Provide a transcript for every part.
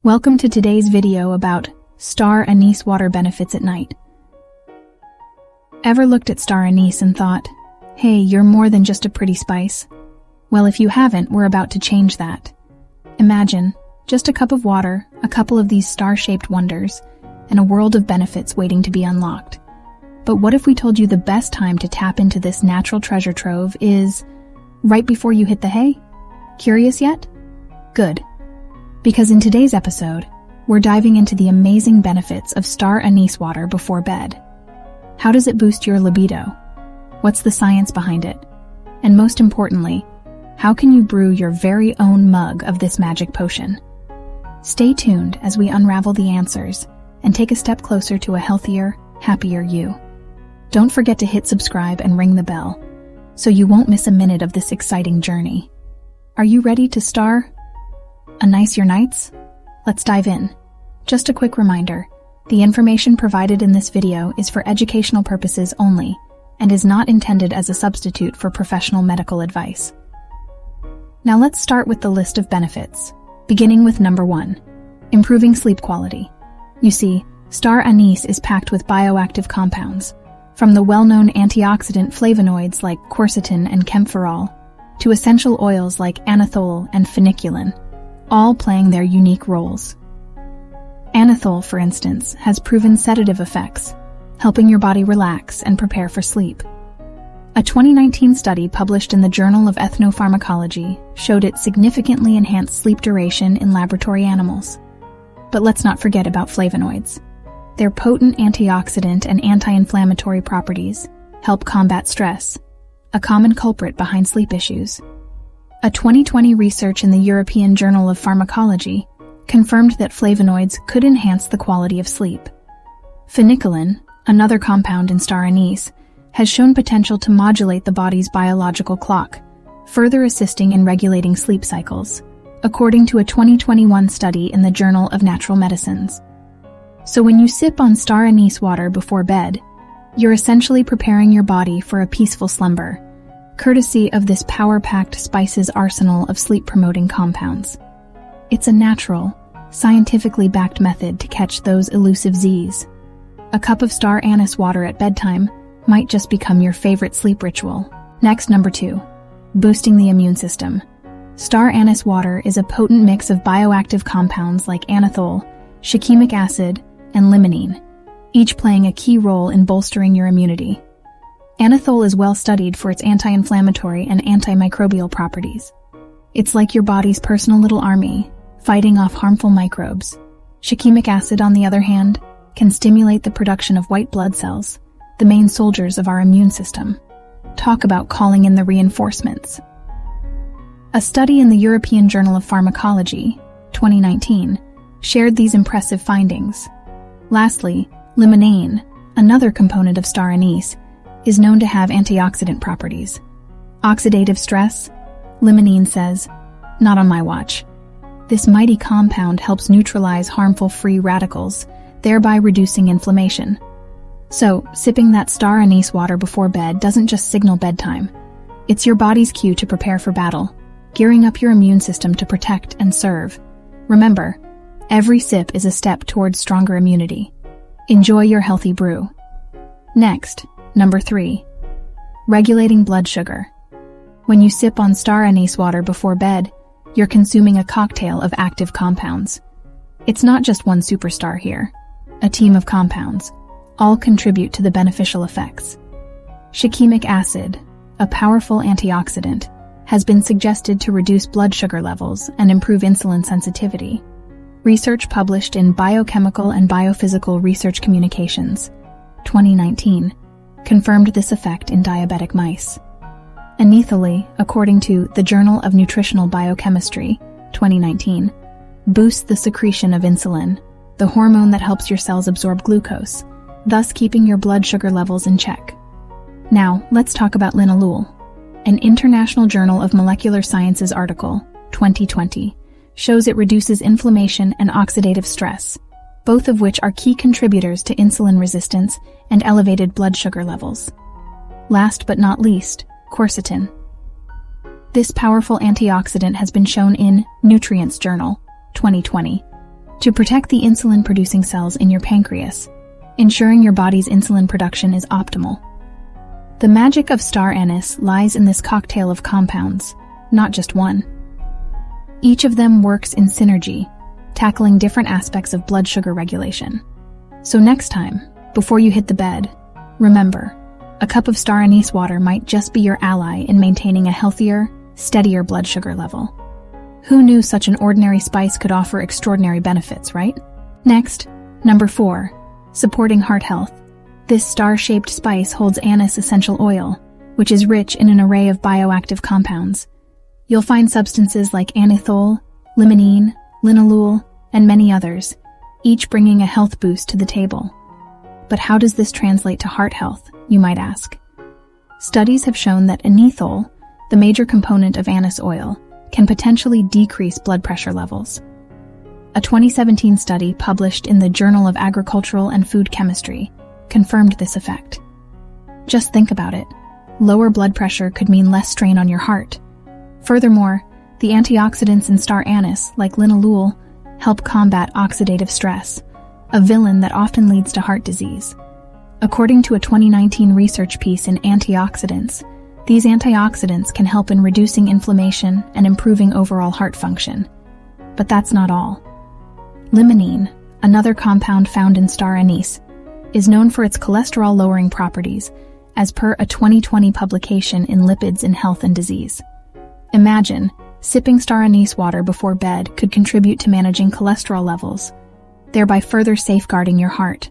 Welcome to today's video about star anise water benefits at night. Ever looked at star anise and thought, hey, you're more than just a pretty spice? Well, if you haven't, we're about to change that. Imagine just a cup of water, a couple of these star-shaped wonders, and a world of benefits waiting to be unlocked. But what if we told you the best time to tap into this natural treasure trove is right before you hit the hay? Curious yet? Good. Because in today's episode, we're diving into the amazing benefits of star anise water before bed. How does it boost your libido? What's the science behind it? And most importantly, how can you brew your very own mug of this magic potion? Stay tuned as we unravel the answers and take a step closer to a healthier, happier you. Don't forget to hit subscribe and ring the bell so you won't miss a minute of this exciting journey. Are you ready to star anise your nights? Let's dive in. Just a quick reminder, the information provided in this video is for educational purposes only and is not intended as a substitute for professional medical advice. Now let's start with the list of benefits, beginning with number 1, improving sleep quality. You see, star anise is packed with bioactive compounds, from the well-known antioxidant flavonoids like quercetin and camphorol, to essential oils like anethole and feniculin, all playing their unique roles. Anethole, for instance, has proven sedative effects, helping your body relax and prepare for sleep. A 2019 study published in the Journal of Ethnopharmacology showed it significantly enhanced sleep duration in laboratory animals. But let's not forget about flavonoids. Their potent antioxidant and anti-inflammatory properties help combat stress, a common culprit behind sleep issues. A 2020 research in the European Journal of Pharmacology confirmed that flavonoids could enhance the quality of sleep. Feniculin, another compound in star anise, has shown potential to modulate the body's biological clock, further assisting in regulating sleep cycles, according to a 2021 study in the Journal of Natural Medicines. So when you sip on star anise water before bed, you're essentially preparing your body for a peaceful slumber, courtesy of this power-packed spices arsenal of sleep-promoting compounds. It's a natural, scientifically backed method to catch those elusive Z's. A cup of star anise water at bedtime might just become your favorite sleep ritual. Next, number 2, boosting the immune system. Star anise water is a potent mix of bioactive compounds like anethole, shikimic acid, and limonene, each playing a key role in bolstering your immunity. Anethole is well studied for its anti-inflammatory and antimicrobial properties. It's like your body's personal little army, fighting off harmful microbes. Shikimic acid, on the other hand, can stimulate the production of white blood cells, the main soldiers of our immune system. Talk about calling in the reinforcements. A study in the European Journal of Pharmacology, 2019, shared these impressive findings. Lastly, limonene, another component of star anise, is known to have antioxidant properties. Oxidative stress? Limonene says, not on my watch. This mighty compound helps neutralize harmful free radicals, thereby reducing inflammation. So, sipping that star anise water before bed doesn't just signal bedtime. It's your body's cue to prepare for battle, gearing up your immune system to protect and serve. Remember, every sip is a step towards stronger immunity. Enjoy your healthy brew. Next, number 3, regulating blood sugar. When you sip on star anise water before bed, you're consuming a cocktail of active compounds. It's not just one superstar here, a team of compounds. All contribute to the beneficial effects. Shikimic acid, a powerful antioxidant, has been suggested to reduce blood sugar levels and improve insulin sensitivity. Research published in Biochemical and Biophysical Research Communications, 2019, confirmed this effect in diabetic mice. Anethole, according to the Journal of Nutritional Biochemistry, 2019, boosts the secretion of insulin, the hormone that helps your cells absorb glucose, thus keeping your blood sugar levels in check. Now, let's talk about linalool. An International Journal of Molecular Sciences article, 2020, shows it reduces inflammation and oxidative stress, both of which are key contributors to insulin resistance and elevated blood sugar levels. Last but not least, quercetin. This powerful antioxidant has been shown in Nutrients Journal, 2020, to protect the insulin-producing cells in your pancreas, ensuring your body's insulin production is optimal. The magic of star anise lies in this cocktail of compounds, not just one. Each of them works in synergy, tackling different aspects of blood sugar regulation. So next time, before you hit the bed, remember, a cup of star anise water might just be your ally in maintaining a healthier, steadier blood sugar level. Who knew such an ordinary spice could offer extraordinary benefits, right? Next, number 4, supporting heart health. This star-shaped spice holds anise essential oil, which is rich in an array of bioactive compounds. You'll find substances like anethole, limonene, linalool, and many others, each bringing a health boost to the table. But how does this translate to heart health, you might ask? Studies have shown that anethole, the major component of anise oil, can potentially decrease blood pressure levels. A 2017 study published in the Journal of Agricultural and Food Chemistry confirmed this effect. Just think about it. Lower blood pressure could mean less strain on your heart. Furthermore, the antioxidants in star anise, like linalool, help combat oxidative stress, a villain that often leads to heart disease. According to a 2019 research piece in Antioxidants, these antioxidants can help in reducing inflammation and improving overall heart function. But that's not all. Limonene, another compound found in star anise, is known for its cholesterol-lowering properties, as per a 2020 publication in Lipids in Health and Disease. Imagine, sipping star anise water before bed could contribute to managing cholesterol levels, thereby further safeguarding your heart.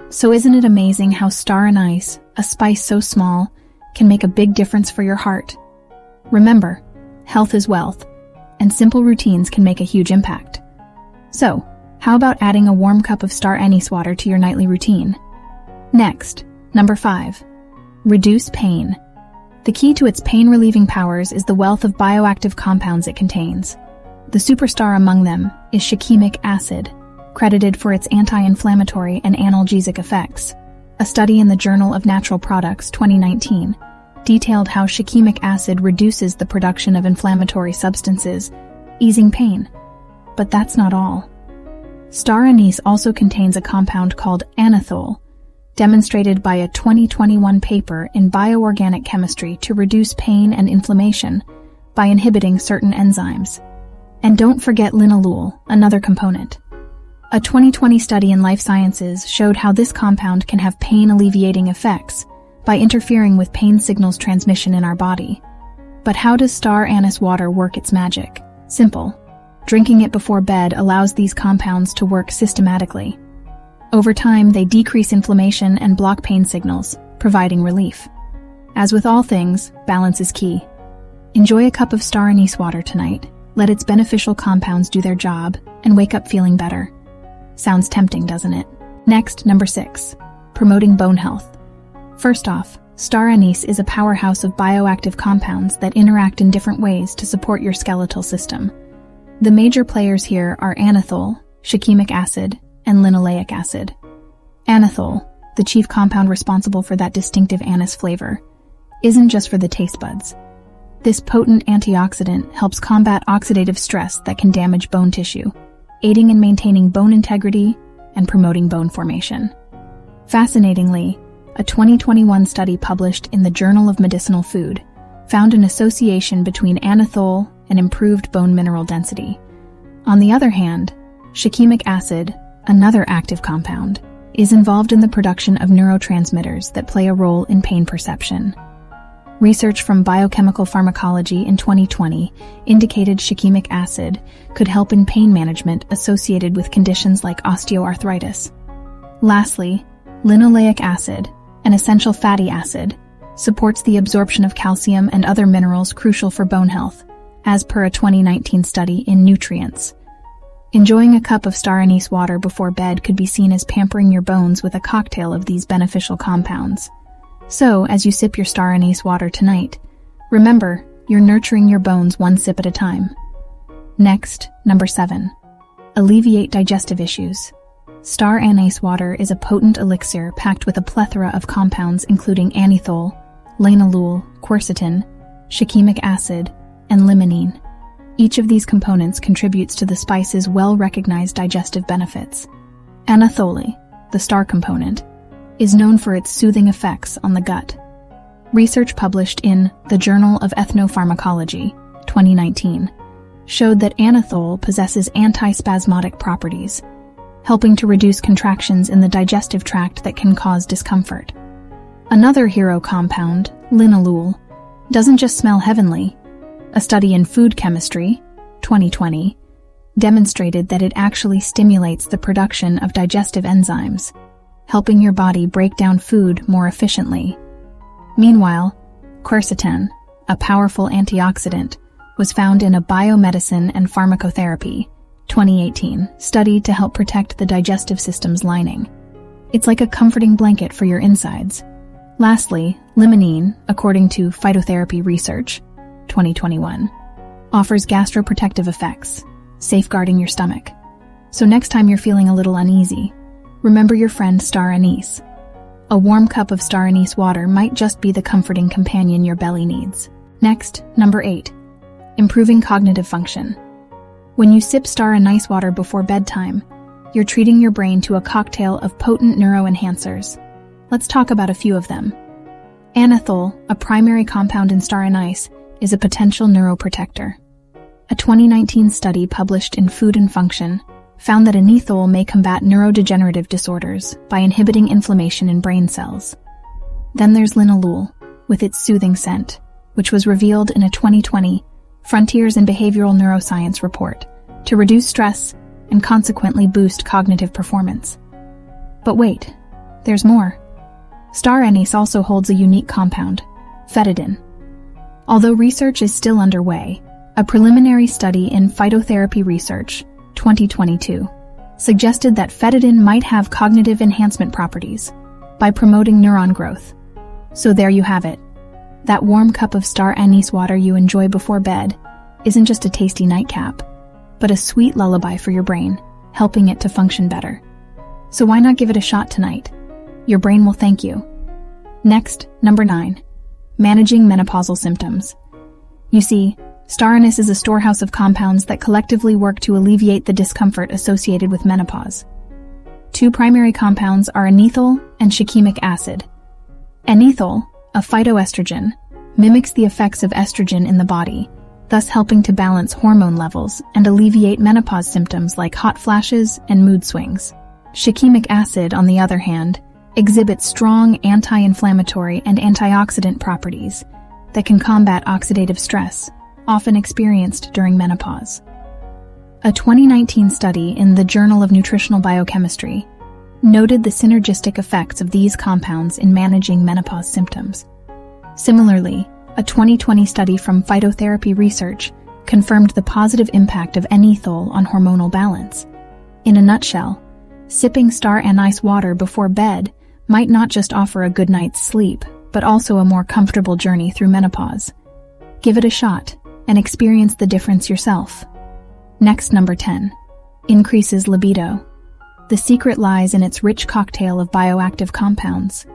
So isn't it amazing how star anise, a spice so small, can make a big difference for your heart? Remember, health is wealth, and simple routines can make a huge impact. So, how about adding a warm cup of star anise water to your nightly routine? Next, number 5. Reduce pain. The key to its pain-relieving powers is the wealth of bioactive compounds it contains. The superstar among them is shikimic acid, credited for its anti-inflammatory and analgesic effects. A study in the Journal of Natural Products 2019 detailed how shikimic acid reduces the production of inflammatory substances, easing pain. But that's not all. Star anise also contains a compound called anethole, demonstrated by a 2021 paper in Bioorganic Chemistry to reduce pain and inflammation by inhibiting certain enzymes. And don't forget linalool, another component. A 2020 study in Life Sciences showed how this compound can have pain-alleviating effects by interfering with pain signals transmission in our body. But how does star anise water work its magic? Simple. Drinking it before bed allows these compounds to work systematically. Over time, they decrease inflammation and block pain signals, providing relief. As with all things, balance is key. Enjoy a cup of star anise water tonight, let its beneficial compounds do their job, and wake up feeling better. Sounds tempting, doesn't it? Next, number 6. Promoting bone health. First off, star anise is a powerhouse of bioactive compounds that interact in different ways to support your skeletal system. The major players here are anethole, shikimic acid, and linoleic acid. Anethole, the chief compound responsible for that distinctive anise flavor, isn't just for the taste buds. This potent antioxidant helps combat oxidative stress that can damage bone tissue, aiding in maintaining bone integrity and promoting bone formation. Fascinatingly, a 2021 study published in the Journal of Medicinal Food found an association between anethole and improved bone mineral density. On the other hand, shikimic acid, another active compound, is involved in the production of neurotransmitters that play a role in pain perception. Research from Biochemical Pharmacology in 2020 indicated shikimic acid could help in pain management associated with conditions like osteoarthritis. Lastly, linoleic acid, an essential fatty acid, supports the absorption of calcium and other minerals crucial for bone health, as per a 2019 study in Nutrients. Enjoying a cup of star anise water before bed could be seen as pampering your bones with a cocktail of these beneficial compounds. So, as you sip your star anise water tonight, remember, you're nurturing your bones one sip at a time. Next, number 7. Alleviate digestive issues. Star anise water is a potent elixir packed with a plethora of compounds including anethole, linalool, quercetin, shikimic acid, and limonene. Each of these components contributes to the spice's well-recognized digestive benefits. Anethole, the star component, is known for its soothing effects on the gut. Research published in the Journal of Ethnopharmacology, 2019, showed that anethole possesses antispasmodic properties, helping to reduce contractions in the digestive tract that can cause discomfort. Another hero compound, linalool, doesn't just smell heavenly. A study in Food Chemistry, 2020, demonstrated that it actually stimulates the production of digestive enzymes, helping your body break down food more efficiently. Meanwhile, quercetin, a powerful antioxidant, was found in a Biomedicine and Pharmacotherapy, 2018, study to help protect the digestive system's lining. It's like a comforting blanket for your insides. Lastly, limonene, according to Phytotherapy Research, 2021, offers gastroprotective effects, safeguarding your stomach. So next time you're feeling a little uneasy, remember your friend Star Anise. A warm cup of Star Anise water might just be the comforting companion your belly needs. Next, number 8. Improving cognitive function. When you sip Star Anise water before bedtime, you're treating your brain to a cocktail of potent neuroenhancers. Let's talk about a few of them. Anethole, a primary compound in Star Anise, is a potential neuroprotector. A 2019 study published in Food and Function found that anethole may combat neurodegenerative disorders by inhibiting inflammation in brain cells. Then there's linalool, with its soothing scent, which was revealed in a 2020 Frontiers in Behavioral Neuroscience report to reduce stress and consequently boost cognitive performance. But wait, there's more. Star anise also holds a unique compound, phetidin. Although research is still underway, a preliminary study in Phytotherapy Research, 2022, suggested that phetidin might have cognitive enhancement properties by promoting neuron growth. So there you have it. That warm cup of Star Anise water you enjoy before bed isn't just a tasty nightcap, but a sweet lullaby for your brain, helping it to function better. So why not give it a shot tonight? Your brain will thank you. Next, number 9. Managing menopausal symptoms. You see, Star Anise is a storehouse of compounds that collectively work to alleviate the discomfort associated with menopause. Two primary compounds are anethole and shikimic acid. Anethole, a phytoestrogen, mimics the effects of estrogen in the body, thus helping to balance hormone levels and alleviate menopause symptoms like hot flashes and mood swings. Shikimic acid, on the other hand, exhibits strong anti-inflammatory and antioxidant properties that can combat oxidative stress, often experienced during menopause. A 2019 study in the Journal of Nutritional Biochemistry noted the synergistic effects of these compounds in managing menopause symptoms. Similarly, a 2020 study from Phytotherapy Research confirmed the positive impact of anethole on hormonal balance. In a nutshell, sipping Star Anise water before bed might not just offer a good night's sleep, but also a more comfortable journey through menopause. Give it a shot and experience the difference yourself. Next, number 10. Increases libido. The secret lies in its rich cocktail of bioactive compounds.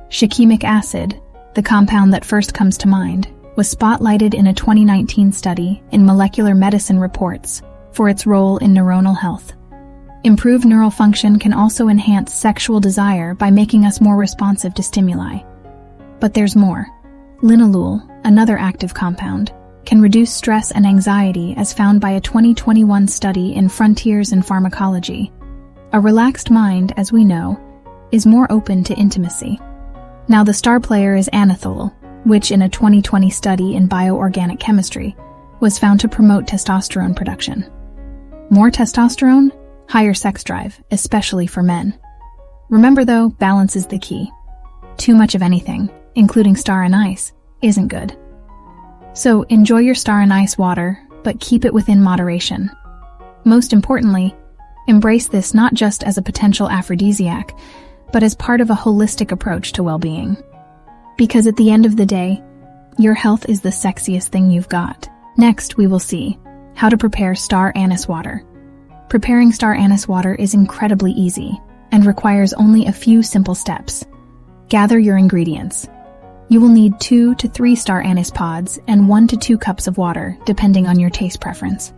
Shikimic acid, the compound that first comes to mind, was spotlighted in a 2019 study in Molecular Medicine Reports for its role in neuronal health. Improved neural function can also enhance sexual desire by making us more responsive to stimuli. But there's more. Linalool, another active compound, can reduce stress and anxiety as found by a 2021 study in Frontiers in Pharmacology. A relaxed mind, as we know, is more open to intimacy. Now the star player is anethole, which in a 2020 study in Bioorganic Chemistry was found to promote testosterone production. More testosterone? Higher sex drive, especially for men. Remember though, balance is the key. Too much of anything, including Star Anise, isn't good. So enjoy your Star Anise water, but keep it within moderation. Most importantly, embrace this not just as a potential aphrodisiac, but as part of a holistic approach to well-being. Because at the end of the day, your health is the sexiest thing you've got. Next, we will see how to prepare Star Anise water. Preparing Star Anise water is incredibly easy and requires only a few simple steps. Gather your ingredients. You will need 2 to 3 star anise pods and 1 to 2 cups of water, depending on your taste preference.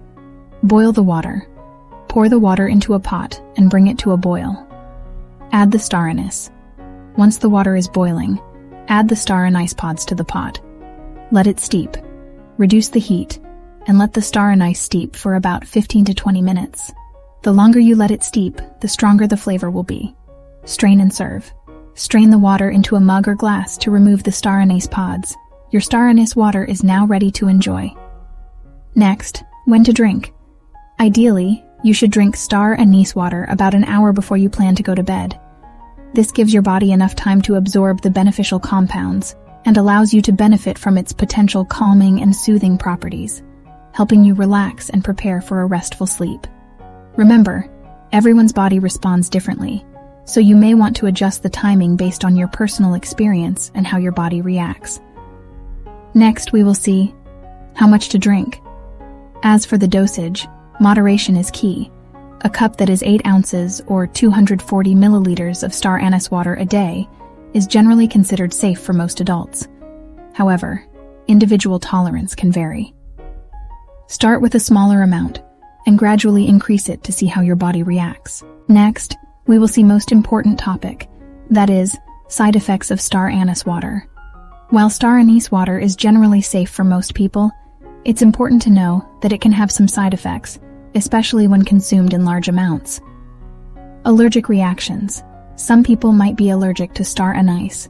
Boil the water. Pour the water into a pot and bring it to a boil. Add the star anise. Once the water is boiling, add the star anise pods to the pot. Let it steep. Reduce the heat and let the star anise steep for about 15 to 20 minutes. The longer you let it steep, the stronger the flavor will be. Strain and serve. Strain the water into a mug or glass to remove the star anise pods. Your star anise water is now ready to enjoy. Next, when to drink. Ideally, you should drink star anise water about an hour before you plan to go to bed. This gives your body enough time to absorb the beneficial compounds and allows you to benefit from its potential calming and soothing properties, helping you relax and prepare for a restful sleep. Remember, everyone's body responds differently, so you may want to adjust the timing based on your personal experience and how your body reacts. Next, we will see how much to drink. As for the dosage, moderation is key. A cup that is 8 ounces or 240 milliliters of star anise water a day is generally considered safe for most adults. However, individual tolerance can vary. Start with a smaller amount and gradually increase it to see how your body reacts. Next, we will see most important topic, that is, side effects of star anise water. While star anise water is generally safe for most people, it's important to know that it can have some side effects, especially when consumed in large amounts. Allergic reactions. Some people might be allergic to star anise.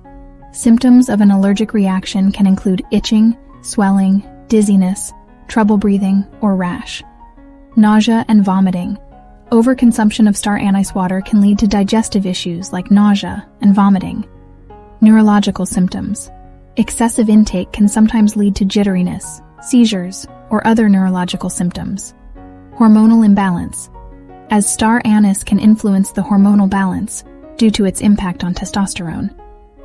Symptoms of an allergic reaction can include itching, swelling, dizziness, trouble breathing, or rash. Nausea and vomiting. Overconsumption of star anise water can lead to digestive issues like nausea and vomiting. Neurological symptoms. Excessive intake can sometimes lead to jitteriness, seizures, or other neurological symptoms. Hormonal imbalance. As star anise can influence the hormonal balance due to its impact on testosterone,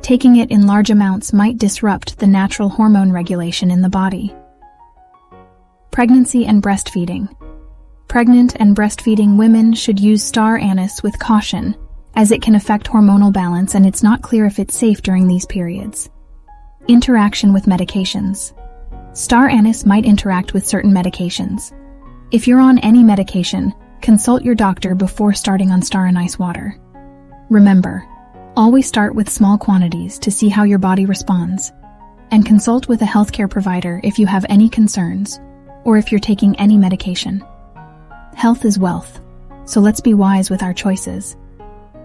taking it in large amounts might disrupt the natural hormone regulation in the body. Pregnancy and breastfeeding. Pregnant and breastfeeding women should use star anise with caution, as it can affect hormonal balance and it's not clear if it's safe during these periods. Interaction with medications. Star anise might interact with certain medications. If you're on any medication, consult your doctor before starting on star anise water. Remember, always start with small quantities to see how your body responds, and consult with a healthcare provider if you have any concerns or if you're taking any medication. Health is wealth, so let's be wise with our choices.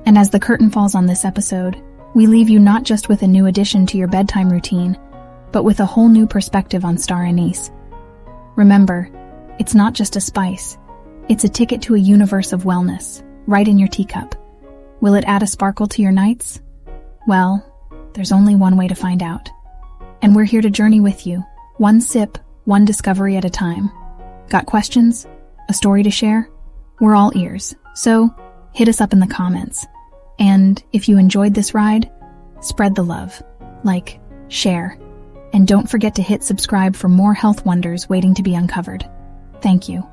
And as the curtain falls on this episode, we leave you not just with a new addition to your bedtime routine, but with a whole new perspective on star anise. Remember, it's not just a spice, it's a ticket to a universe of wellness, right in your teacup. Will it add a sparkle to your nights? Well, there's only one way to find out. And we're here to journey with you, one sip, one discovery at a time. Got questions? A story to share? We're all ears, so hit us up in the comments. And if you enjoyed this ride, spread the love, like, share, and don't forget to hit subscribe for more health wonders waiting to be uncovered. Thank you.